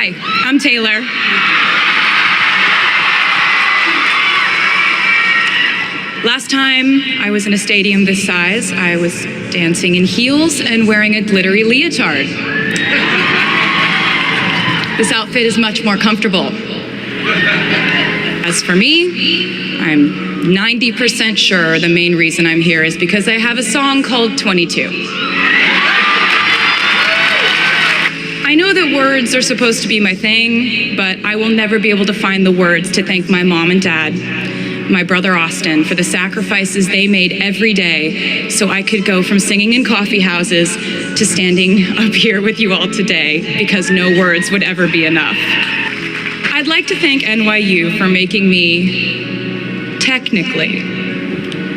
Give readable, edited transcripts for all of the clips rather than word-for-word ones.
Hi, I'm Taylor. Last time I was in a stadium this size, I was dancing in heels and wearing a glittery leotard. This outfit is much more comfortable. As for me, I'm 90% sure the main reason I'm here is because I have a song called 22. I know that words are supposed to be my thing, but I will never be able to find the words to thank my mom and dad, my brother Austin, for the sacrifices they made every day so I could go from singing in coffee houses to standing up here with you all today, because no words would ever be enough. I'd like to thank NYU for making me, technically,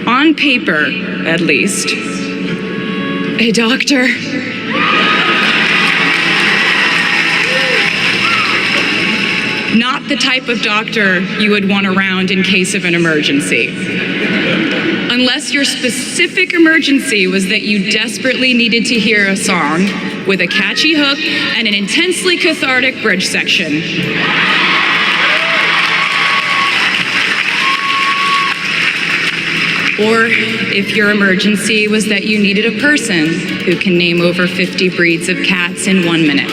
on paper at least, a doctor. Not the type of doctor you would want around in case of an emergency. Unless your specific emergency was that you desperately needed to hear a song with a catchy hook and an intensely cathartic bridge section. Or if your emergency was that you needed a person who can name over 50 breeds of cats in 1 minute.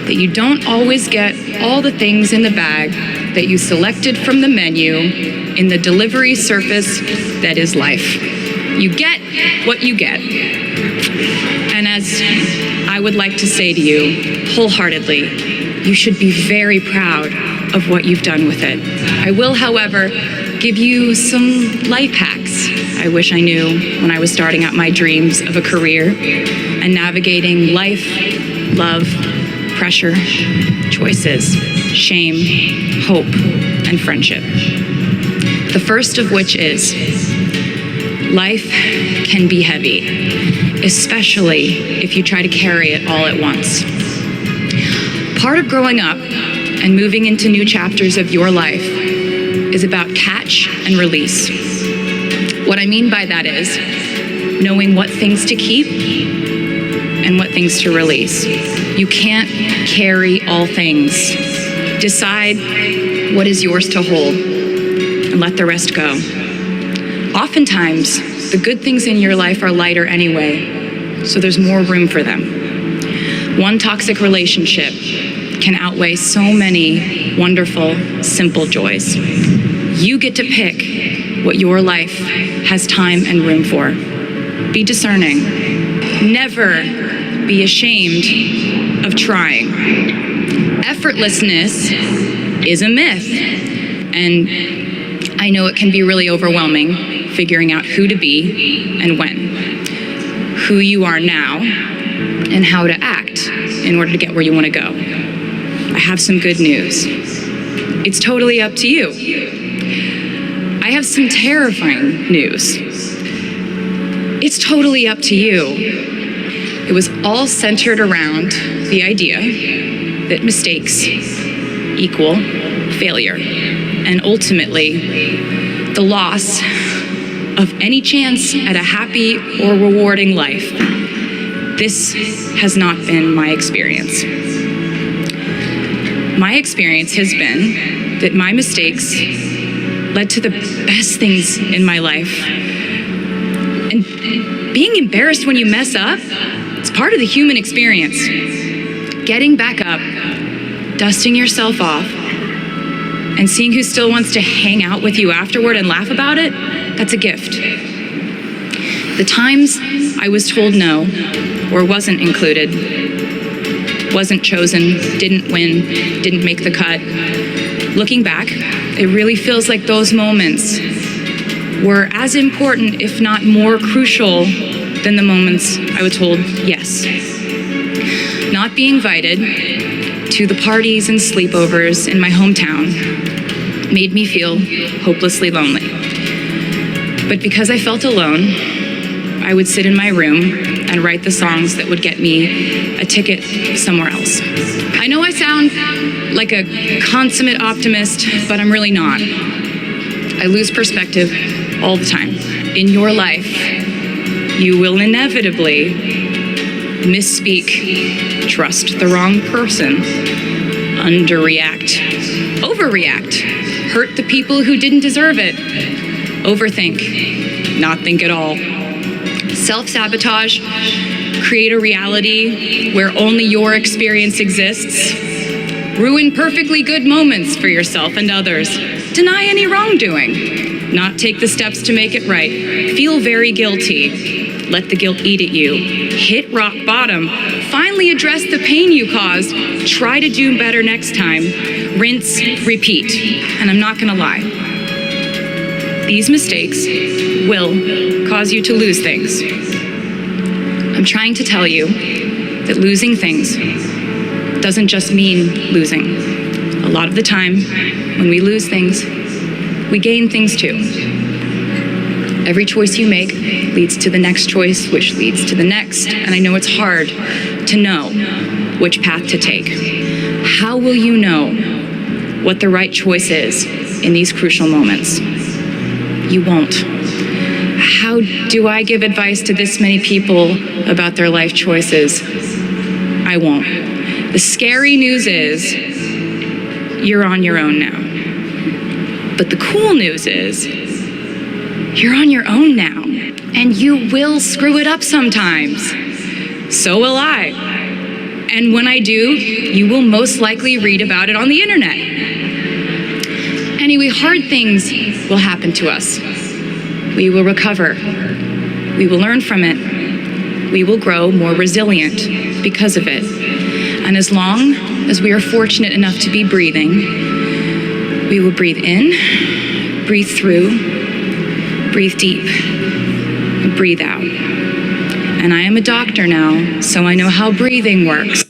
That you don't always get all the things in the bag that you selected from the menu in the delivery service that is life. You get what you get. And as I would like to say to you wholeheartedly, you should be very proud of what you've done with it. I will, however, give you some life hacks I wish I knew when I was starting out my dreams of a career and navigating life, love, pressure, choices, shame, hope, and friendship. The first of which is, life can be heavy, especially if you try to carry it all at once. Part of growing up and moving into new chapters of your life is about catch and release. What I mean by that is knowing what things to keep and what things to release. You can't carry all things. Decide what is yours to hold and let the rest go. Oftentimes, the good things in your life are lighter anyway, so there's more room for them. One toxic relationship can outweigh so many wonderful, simple joys. You get to pick what your life has time and room for. Be discerning. Never be ashamed of trying. Effortlessness is a myth, and I know it can be really overwhelming figuring out who to be and when, who you are now, and how to act in order to get where you want to go. I have some good news. It's totally up to you. I have some terrifying news. It's totally up to you. It was all centered around the idea that mistakes equal failure, and ultimately the loss of any chance at a happy or rewarding life. This has not been my experience. My experience has been that my mistakes led to the best things in my life. And being embarrassed when you mess up, it's part of the human experience. Getting back up, dusting yourself off, and seeing who still wants to hang out with you afterward and laugh about it, that's a gift. The times I was told no, or wasn't included, wasn't chosen, didn't win, didn't make the cut. Looking back, it really feels like those moments were as important, if not more crucial, than the moments I was told yes. Not being invited to the parties and sleepovers in my hometown made me feel hopelessly lonely. But because I felt alone, I would sit in my room and write the songs that would get me a ticket somewhere else. I know I sound like a consummate optimist, but I'm really not. I lose perspective all the time. In your life, you will inevitably misspeak, trust the wrong person, underreact, overreact, hurt the people who didn't deserve it, overthink, not think at all, self-sabotage, create a reality where only your experience exists, ruin perfectly good moments for yourself and others, deny any wrongdoing, not take the steps to make it right, feel very guilty, let the guilt eat at you, hit rock bottom, finally address the pain you caused, try to do better next time, rinse, repeat. And I'm not gonna lie, these mistakes will cause you to lose things. I'm trying to tell you that losing things doesn't just mean losing. A lot of the time, when we lose things, we gain things too. Every choice you make leads to the next choice, which leads to the next, and I know it's hard to know which path to take. How will you know what the right choice is in these crucial moments? You won't. How do I give advice to this many people about their life choices? I won't. The scary news is you're on your own now. But the cool news is you're on your own now, and you will screw it up sometimes. So will I. And when I do, you will most likely read about it on the internet. Anyway, hard things will happen to us. We will recover. We will learn from it. We will grow more resilient because of it. And as long as we are fortunate enough to be breathing, we will breathe in, breathe through, breathe deep, and breathe out. And I am a doctor now, so I know how breathing works.